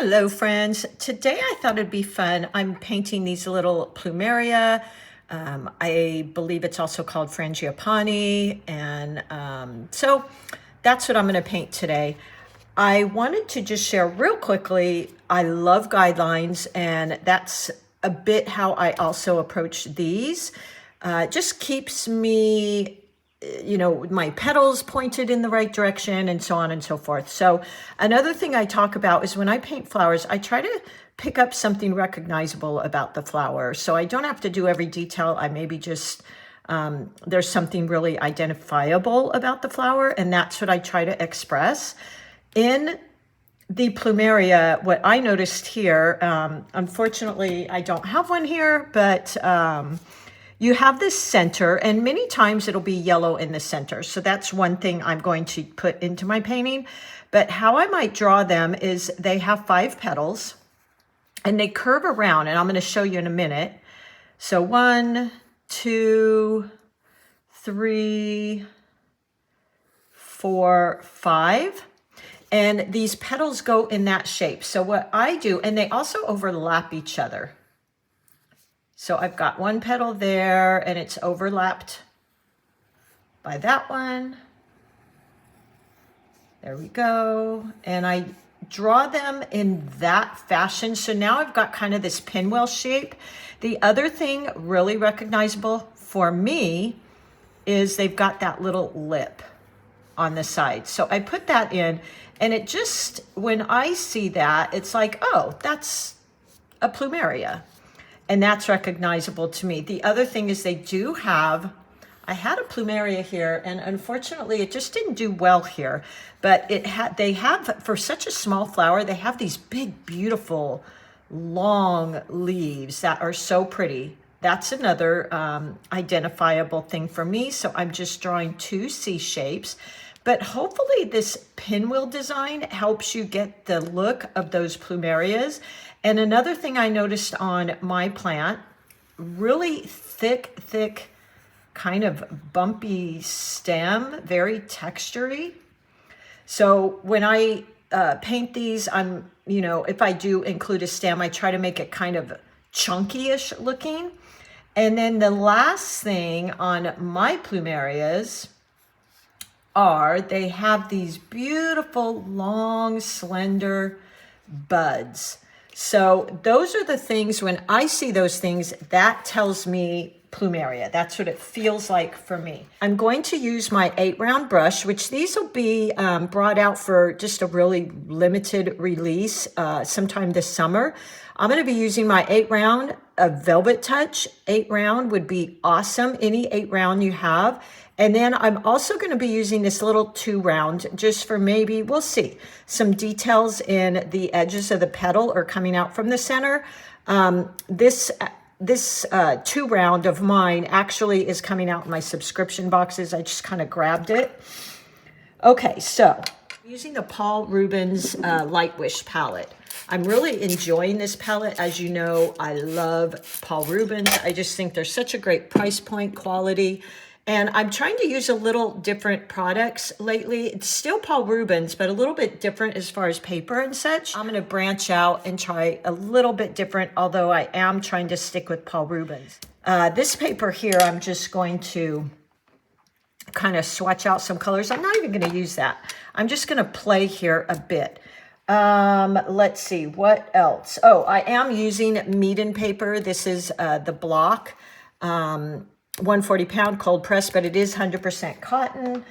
Hello friends, today I thought it'd be fun. I'm painting these little Plumeria. I believe it's also called Frangipani, and so that's what I'm going to paint today. I wanted to just share real quickly, I love guidelines, and that's a bit how I also approach these. Just keeps me, you know, my petals pointed in the right direction and so on and so forth. So another thing I talk about is when I paint flowers, I try to pick up something recognizable about the flower. So I don't have to do every detail. I maybe just, there's something really identifiable about the flower, and that's what I try to express. In the Plumeria, what I noticed here, unfortunately, I don't have one here, but you have this center, and many times it'll be yellow in the center. So that's one thing I'm going to put into my painting. But how I might draw them is they have 5 petals and they curve around, and I'm going to show you in a minute. So 1, 2, 3, 4, 5. And these petals go in that shape. So what I do, and they also overlap each other. So I've got one petal there and it's overlapped by that one. There we go. And I draw them in that fashion. So now I've got kind of this pinwheel shape. The other thing really recognizable for me is they've got that little lip on the side. So I put that in, and it just, when I see that, it's like, oh, that's a Plumeria. And that's recognizable to me. The other thing is they do have, I had a Plumeria here, and unfortunately it just didn't do well here, but they have, for such a small flower, they have these big, beautiful, long leaves that are so pretty. That's another identifiable thing for me. So I'm just drawing 2 C shapes, but hopefully this pinwheel design helps you get the look of those Plumerias. And another thing I noticed on my plant, really thick, kind of bumpy stem, very textury. So when I paint these, I'm, you know, if I do include a stem, I try to make it kind of chunky-ish looking. And then the last thing on my Plumerias are they have these beautiful, long, slender buds. So those are the things, when I see those things, that tells me Plumeria. That's what it feels like for me. I'm going to use my 8 round brush, which these will be brought out for just a really limited release sometime this summer. I'm going to be using my 8 round, a Velvet Touch 8 round would be awesome. Any 8 round you have. And then I'm also going to be using this little 2 round just for maybe, we'll see, some details in the edges of the petal or coming out from the center. This 2 round of mine actually is coming out in my subscription boxes. I just kind of grabbed it. Okay, so using the Paul Rubens Light Wish palette. I'm really enjoying this palette. As you know, I love Paul Rubens. I just think they're such a great price point, quality. And I'm trying to use a little different products lately. It's still Paul Rubens, but a little bit different as far as paper and such. I'm going to branch out and try a little bit different, although I am trying to stick with Paul Rubens. This paper here, I'm just going to kind of swatch out some colors. I'm not even going to use that. I'm just going to play here a bit. Let's see, what else? Oh, I am using Meeden paper. This is the block. 140 pound cold press, but it is 100% cotton.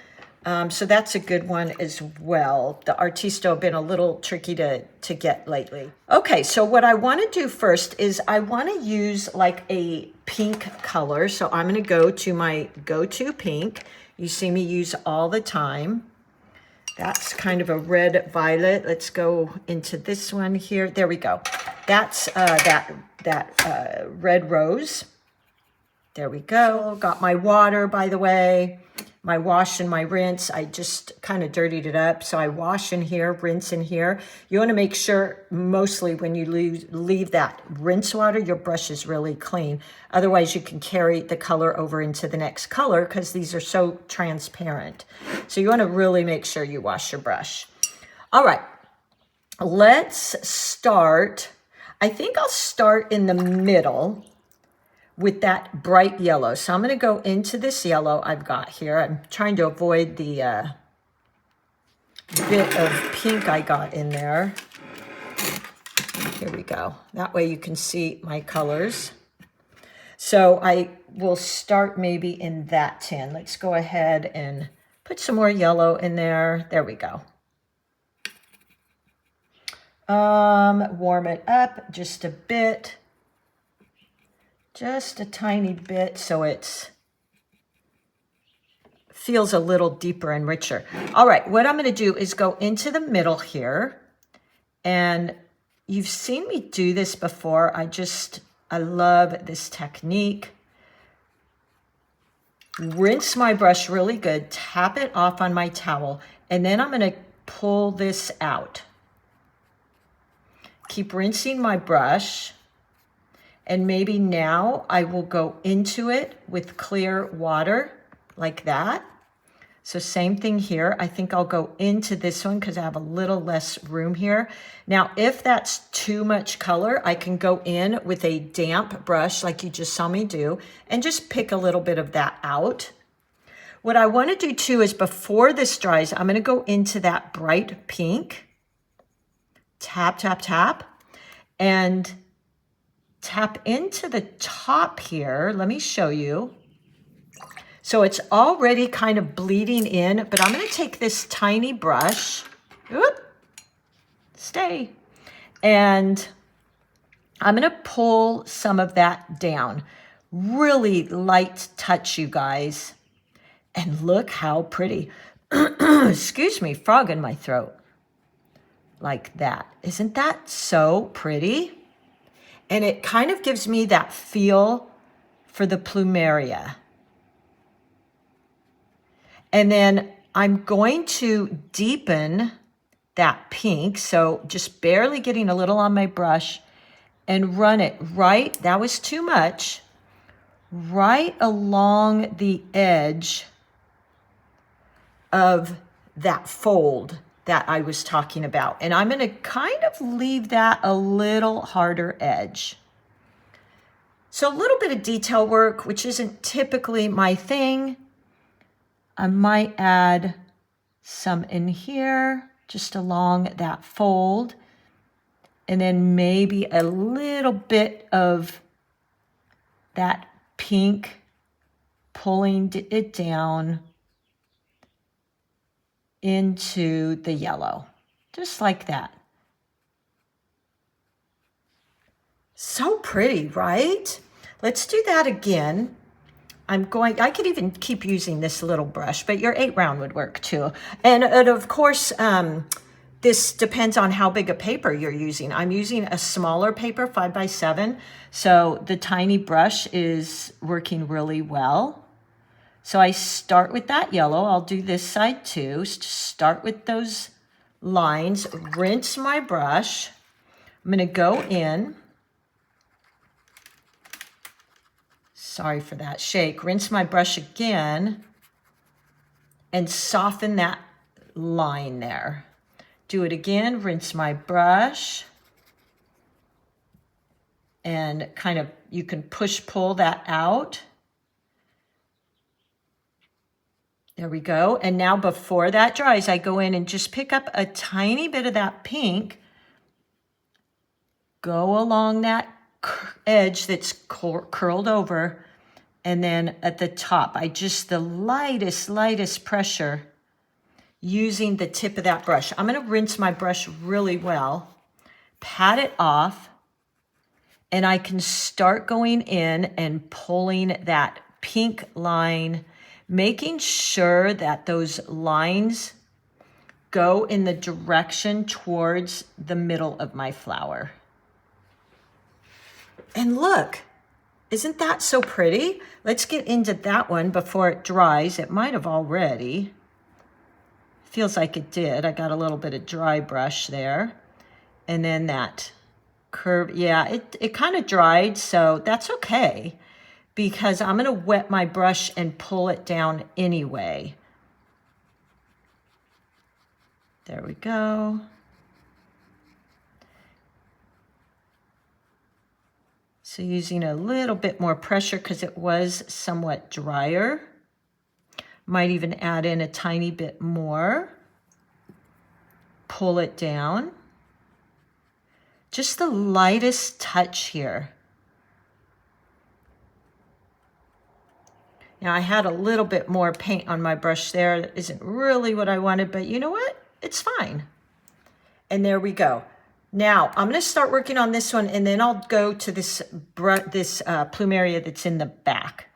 So that's a good one as well. The Artisto have been a little tricky to get lately. Okay, so what I want to do first is I want to use like a pink color. So I'm going to go to my go-to pink. You see me use all the time. That's kind of a red violet. Let's go into this one here. There we go. That's that red rose. There we go. Got my water, by the way, my wash and my rinse. I just kind of dirtied it up. So I wash in here, rinse in here. You want to make sure mostly when you leave that rinse water, your brush is really clean. Otherwise, you can carry the color over into the next color because these are so transparent. So you want to really make sure you wash your brush. All right. let's start. I think I'll start in the middle with that bright yellow. So I'm going to go into this yellow I've got here. I'm trying to avoid the bit of pink I got in there. Here we go. That way you can see my colors. So I will start maybe in that tin. Let's go ahead and put some more yellow in there. There we go. Warm it up just a bit. Just a tiny bit so it feels a little deeper and richer. All right, what I'm going to do is go into the middle here. And you've seen me do this before. I love this technique. Rinse my brush really good, tap it off on my towel, and then I'm going to pull this out. Keep rinsing my brush, and maybe now I will go into it with clear water like that. So same thing here. I think I'll go into this one because I have a little less room here. Now, if that's too much color, I can go in with a damp brush like you just saw me do and just pick a little bit of that out. What I want to do too is before this dries, I'm going to go into that bright pink. Tap, tap, tap. And tap into the top here. Let me show you. So it's already kind of bleeding in, but I'm going to take this tiny brush, stay, and I'm going to pull some of that down. Really light touch, you guys. And look how pretty. Excuse me, frog in my throat. Like that. Isn't that so pretty? And it kind of gives me that feel for the Plumeria. And then I'm going to deepen that pink, so just barely getting a little on my brush and run it right, that was too much, right along the edge of that fold that I was talking about. And I'm going to kind of leave that a little harder edge. So a little bit of detail work, which isn't typically my thing. I might add some in here, just along that fold. And then maybe a little bit of that pink, pulling it down into the yellow, just like that. So pretty, right? Let's do that again. I could even keep using this little brush, but your 8 round would work too. And of course, this depends on how big a paper you're using. I'm using a smaller paper, 5x7. So the tiny brush is working really well. So I start with that yellow. I'll do this side too. Start with those lines, rinse my brush. I'm going to go in. Sorry for that shake. Rinse my brush again and soften that line there. Do it again, rinse my brush. And kind of, you can push-pull that out. There we go. And now before that dries, I go in and just pick up a tiny bit of that pink. Go along that edge that's curled over. And then at the top, the lightest pressure using the tip of that brush. I'm going to rinse my brush really well, pat it off, and I can start going in and pulling that pink line, making sure that those lines go in the direction towards the middle of my flower. And look, isn't that so pretty? Let's get into that one before it dries. It might have already. Feels like it did. I got a little bit of dry brush there. And then that curve, yeah, it kind of dried, so that's okay because I'm going to wet my brush and pull it down anyway. There we go. So using a little bit more pressure because it was somewhat drier. Might even add in a tiny bit more. Pull it down. Just the lightest touch here. Now I had a little bit more paint on my brush there. That isn't really what I wanted, but you know what? It's fine. And there we go. Now I'm going to start working on this one, and then I'll go to this Plumeria that's in the back.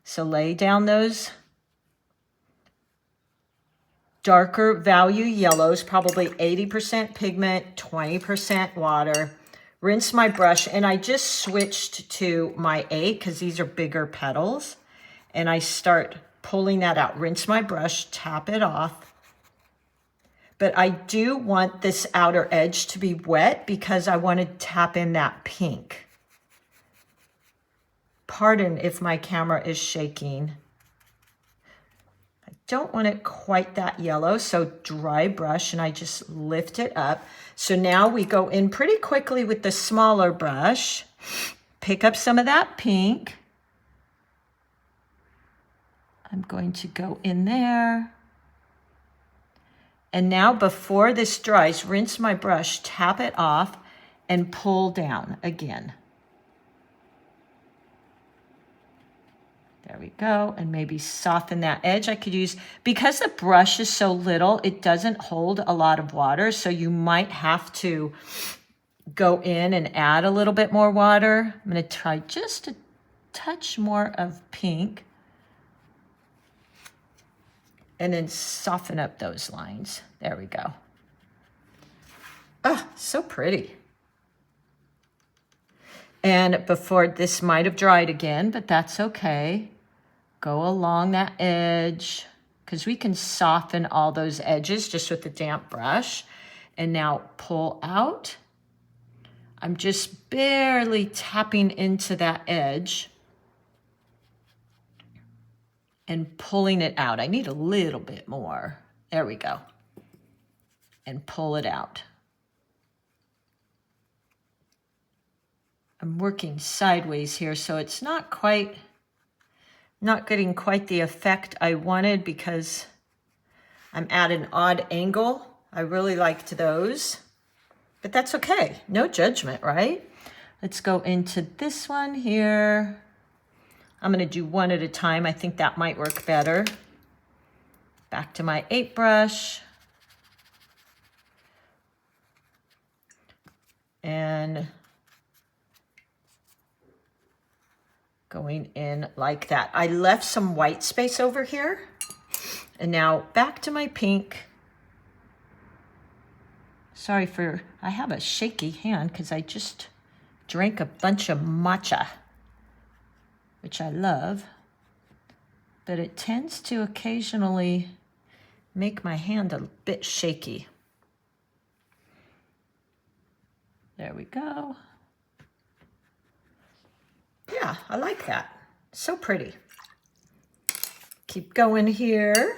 So lay down those darker value yellows, probably 80% pigment, 20% water. Rinse my brush, and I just switched to my 8 because these are bigger petals. And I start pulling that out. Rinse my brush, tap it off. But I do want this outer edge to be wet because I want to tap in that pink. Pardon if my camera is shaking. I don't want it quite that yellow, so dry brush, and I just lift it up. So now we go in pretty quickly with the smaller brush. Pick up some of that pink. I'm going to go in there. And now before this dries, rinse my brush, tap it off, and pull down again. There we go. And maybe soften that edge. I could use, because the brush is so little, it doesn't hold a lot of water. So you might have to go in and add a little bit more water. I'm going to try just a touch more of pink. And then soften up those lines. There we go. Oh, so pretty. And before, this might have dried again, but that's okay. Go along that edge, because we can soften all those edges just with the damp brush. And now pull out. I'm just barely tapping into that edge and pulling it out. I need a little bit more. There we go. And pull it out. I'm working sideways here, so it's not getting quite the effect I wanted because I'm at an odd angle. I really liked those, but that's okay. No judgment, right? Let's go into this one here. I'm going to do one at a time. I think that might work better. Back to my 8 brush. And going in like that. I left some white space over here. And now back to my pink. Sorry I have a shaky hand because I just drank a bunch of matcha, which I love, but it tends to occasionally make my hand a bit shaky. There we go. Yeah, I like that. So pretty. Keep going here.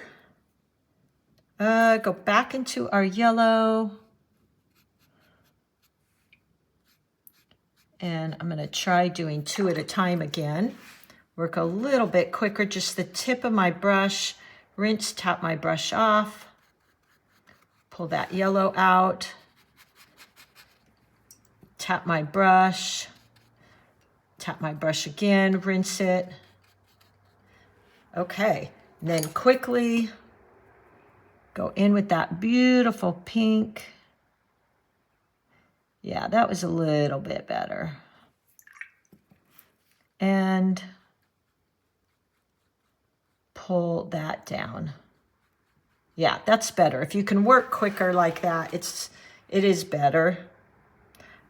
Go back into our yellow. And I'm going to try doing 2 at a time again. Work a little bit quicker, just the tip of my brush. Rinse, tap my brush off. Pull that yellow out. Tap my brush. Tap my brush again, rinse it. Okay, and then quickly go in with that beautiful pink. Yeah, that was a little bit better. And pull that down. Yeah, that's better. If you can work quicker like that, it is better.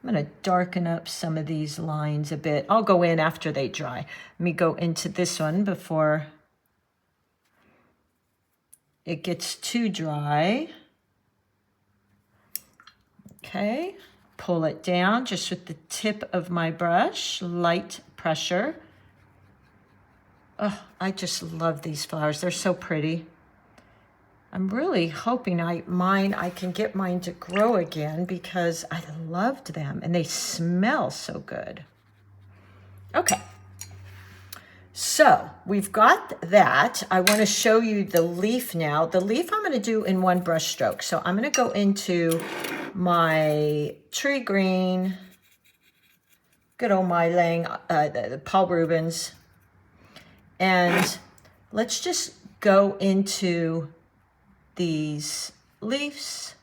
I'm going to darken up some of these lines a bit. I'll go in after they dry. Let me go into this one before it gets too dry. Okay, pull it down just with the tip of my brush, light pressure. Oh, I just love these flowers. They're so pretty. I'm really hoping I can get mine to grow again because I loved them and they smell so good. Okay. So we've got that. I want to show you the leaf now. The leaf I'm going to do in one brush stroke. So I'm going to go into my tree green, good old my Lang, the Paul Rubens, and let's just go into these leaves.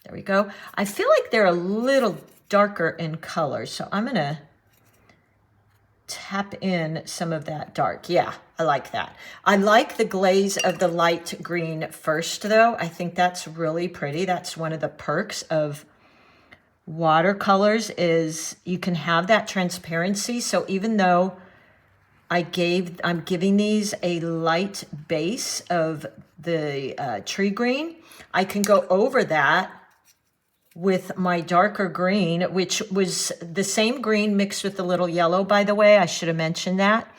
There we go. I feel like they're a little darker in color, so I'm going to tap in some of that dark. Yeah, I like that. I like the glaze of the light green first, though. I think that's really pretty. That's one of the perks of watercolors is you can have that transparency. So even though I'm giving these a light base of the tree green, I can go over that with my darker green, which was the same green mixed with a little yellow, by the way. I should have mentioned that.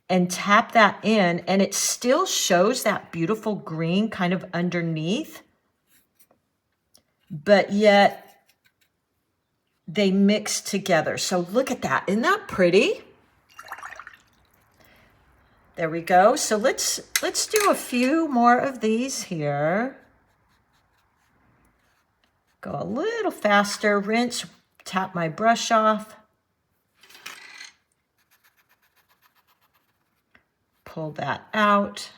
And tap that in, and it still shows that beautiful green kind of underneath. But yet they mix together. So look at that. Isn't that pretty? There we go. So let's do a few more of these here. Go a little faster, rinse, tap my brush off. Pull that out.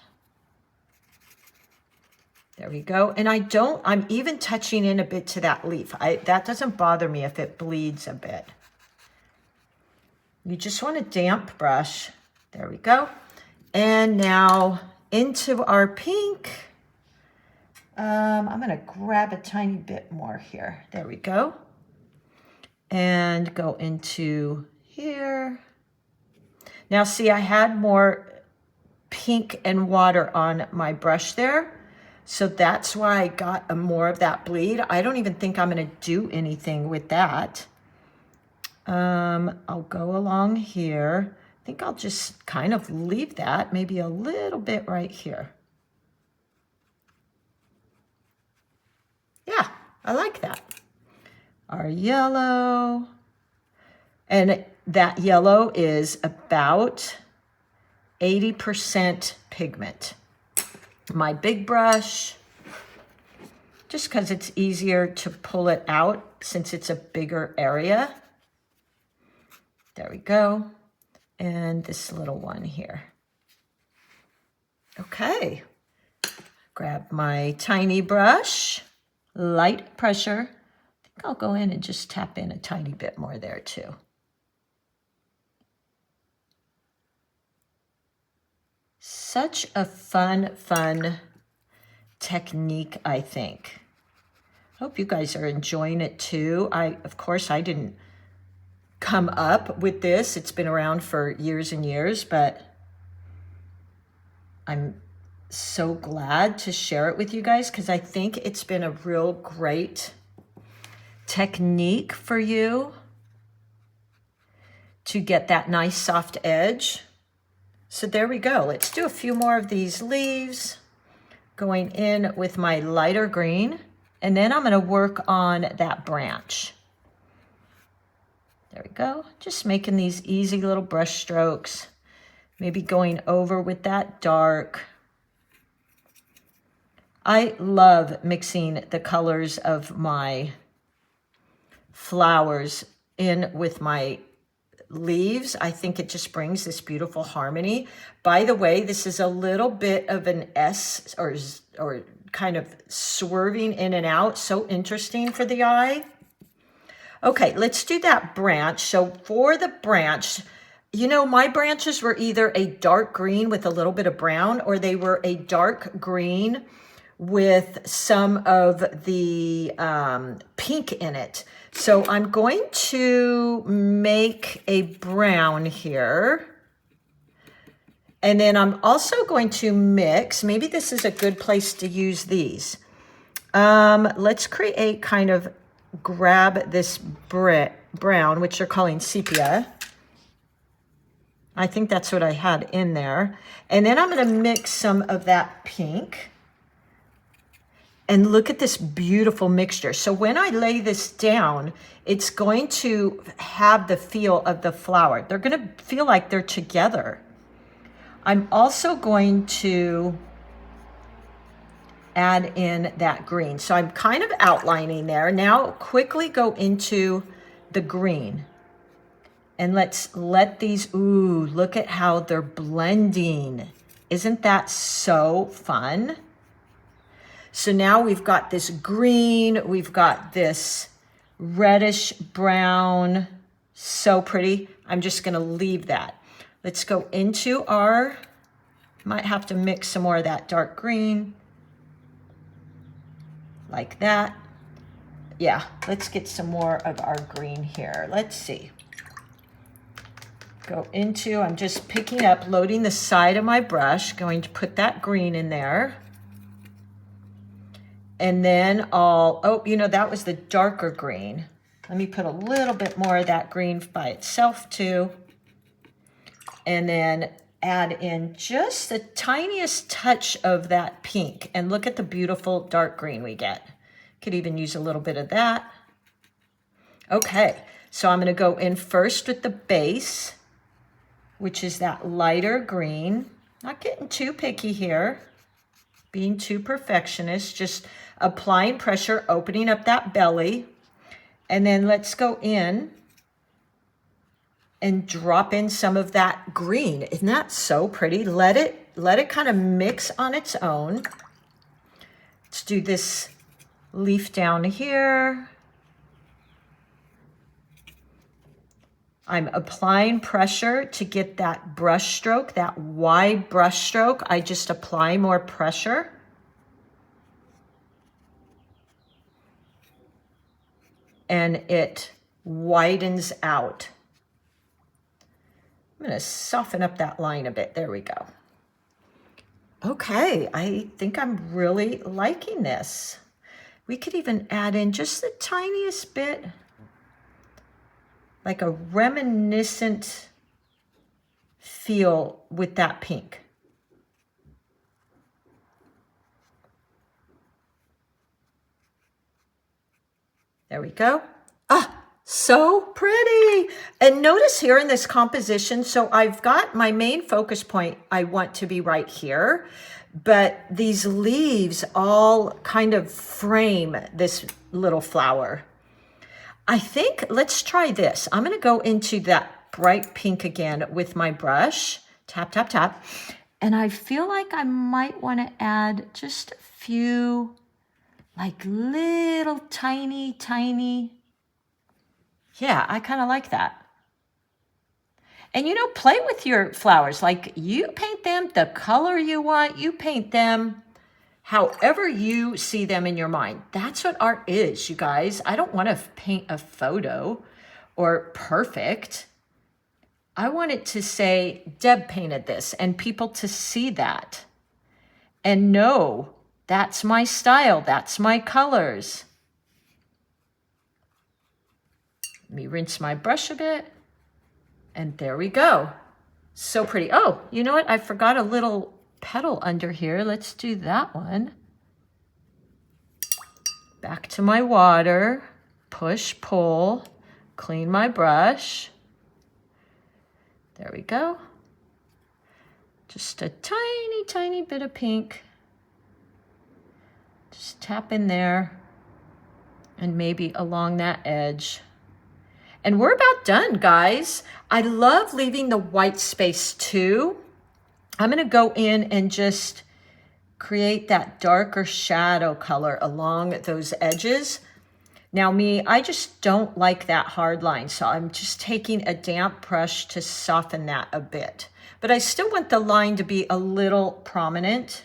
There we go. And I'm even touching in a bit to that leaf. That doesn't bother me if it bleeds a bit. You just want a damp brush. There we go. And now into our pink. I'm going to grab a tiny bit more here. There we go. And go into here. Now see, I had more pink and water on my brush there. So that's why I got more of that bleed. I don't even think I'm going to do anything with that. I'll go along here. I think I'll just kind of leave that, maybe a little bit right here. Yeah, I like that. Our yellow. And that yellow is about 80% pigment. My big brush, just because it's easier to pull it out since it's a bigger area. There we go. And this little one here. Okay. Grab my tiny brush, light pressure. I think I'll go in and just tap in a tiny bit more there too. Such a fun technique, I think. Hope you guys are enjoying it too. Of course, I didn't come up with this. It's been around for years and years, but I'm so glad to share it with you guys because I think it's been a real great technique for you to get that nice soft edge. So there we go. Let's do a few more of these leaves, going in with my lighter green, and then I'm going to work on that branch. There we go. Just making these easy little brush strokes, maybe going over with that dark. I love mixing the colors of my flowers in with my leaves. I think it just brings this beautiful harmony. By the way, this is a little bit of an S or kind of swerving in and out. So interesting for the eye. Okay, let's do that branch. So for the branch, you know, my branches were either a dark green with a little bit of brown, or they were a dark green with some of the pink in it. So I'm going to make a brown here. And then I'm also going to mix, maybe this is a good place to use these. Let's create kind of, grab this brown, which they're calling sepia. I think that's what I had in there. And then I'm going to mix some of that pink. And look at this beautiful mixture. So when I lay this down, it's going to have the feel of the flower. They're going to feel like they're together. I'm also going to add in that green. So I'm kind of outlining there. Now quickly go into the green. And let's let these, ooh, look at how they're blending. Isn't that so fun? So now we've got this green, we've got this reddish brown, so pretty. I'm just gonna leave that. Let's go into our, might have to mix some more of that dark green, like that. Yeah, let's get some more of our green here. Let's see. Go into, I'm just picking up, loading the side of my brush, going to put that green in there. And then I'll, oh, you know, that was the darker green. Let me put a little bit more of that green by itself too. And then add in just the tiniest touch of that pink. And look at the beautiful dark green we get. Could even use a little bit of that. Okay, so I'm gonna go in first with the base, which is that lighter green. Not getting too picky here, being too perfectionist, just applying pressure, opening up that belly. And then let's go in and drop in some of that green. Isn't that so pretty? Let it kind of mix on its own. Let's do this leaf down here. I'm applying pressure to get that brush stroke, that wide brush stroke. I just apply more pressure. And it widens out. I'm gonna soften up that line a bit. There we go. Okay, I think I'm really liking this. We could even add in just the tiniest bit, like a reminiscent feel with that pink. There we go. Ah, so pretty. And notice here in this composition, so I've got my main focus point I want to be right here, but these leaves all kind of frame this little flower. I think, let's try this. I'm gonna go into that bright pink again with my brush, tap, tap, tap. And I feel like I might wanna add just a few, like little tiny, yeah, I kind of like that. And you know, play with your flowers. Like you paint them the color you want, you paint them however you see them in your mind. That's what art is, you guys. I don't want to paint a photo or perfect. I want it to say, Deb painted this, and people to see that and know that's my style, that's my colors. Let me rinse my brush a bit. And there we go. So pretty. Oh, you know what? I forgot a little petal under here. Let's do that one. Back to my water. Push, pull, clean my brush. There we go. Just a tiny bit of pink. Just tap in there and maybe along that edge. And we're about done, guys. I love leaving the white space too. I'm gonna go in and just create that darker shadow color along those edges. Now me, I just don't like that hard line, so I'm just taking a damp brush to soften that a bit. But I still want the line to be a little prominent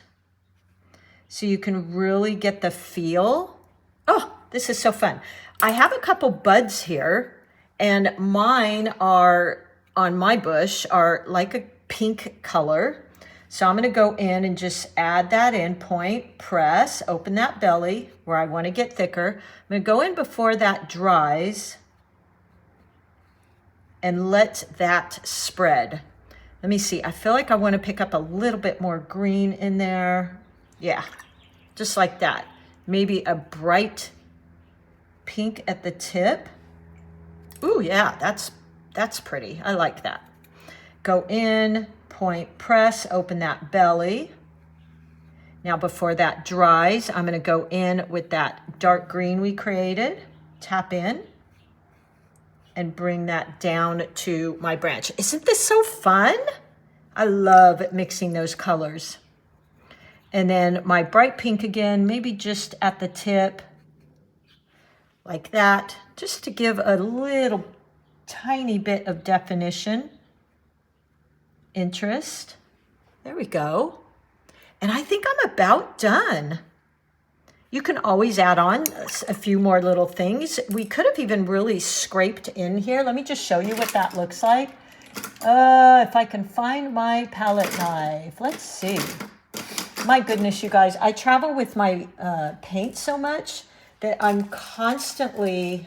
so you can really get the feel. Oh, this is so fun. I have a couple buds here, and mine are, on my bush, are like a pink color. So I'm gonna go in and just add that in, point, press, open that belly where I wanna get thicker. I'm gonna go in before that dries and let that spread. Let me see, I feel like I wanna pick up a little bit more green in there. Yeah, just like that. maybe a bright pink at the tip. Ooh, yeah, that's pretty. I like that. Go in, point, press, open that belly. Now before that dries, I'm gonna go in with that dark green we created, tap in, and bring that down to my branch. Isn't this so fun? I love mixing those colors. And then my bright pink again, maybe just at the tip, like that, just to give a little tiny bit of definition, interest. There we go. And I think I'm about done. You can always add on a few more little things. We could have even really scraped in here. Let me just show you what that looks like. If I can find my palette knife. Let's see. My goodness, you guys, I travel with my paint so much that I'm constantly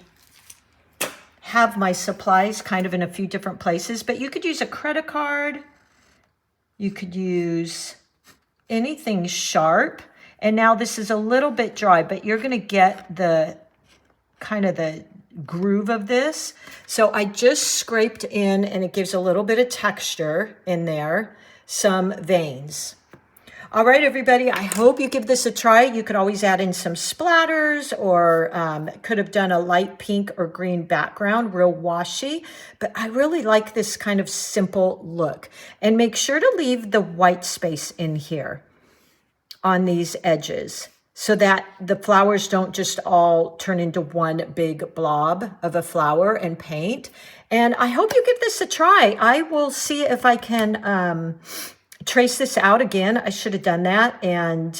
have my supplies kind of in a few different places, but you could use a credit card. You could use anything sharp. And now this is a little bit dry, but you're going to get the kind of the groove of this. So I just scraped in, and it gives a little bit of texture in there, some veins. All right, everybody, I hope you give this a try. You could always add in some splatters, or could have done a light pink or green background, real washy. But I really like this kind of simple look. And make sure to leave the white space in here on these edges so that the flowers don't just all turn into one big blob of a flower and paint. And I hope you give this a try. I will see if I can trace this out again. I should have done that. And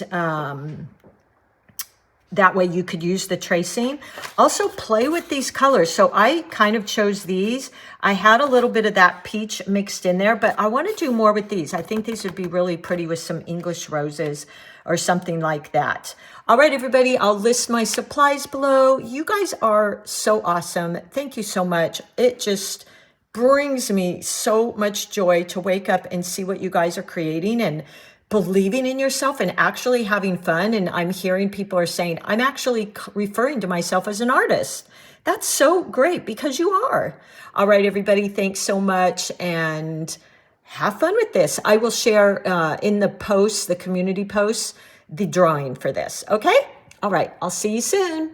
that way you could use the tracing. Also play with these colors. So I kind of chose these. I had a little bit of that peach mixed in there, but I want to do more with these. I think these would be really pretty with some English roses or something like that. All right, everybody, I'll list my supplies below. You guys are so awesome. Thank you so much. It just brings me so much joy to wake up and see what you guys are creating and believing in yourself and actually having fun. And I'm hearing people are saying, I'm actually referring to myself as an artist. That's so great because you are. All right, everybody, thanks so much and have fun with this. I will share in the posts, the community posts, the drawing for this. Okay? All right, I'll see you soon.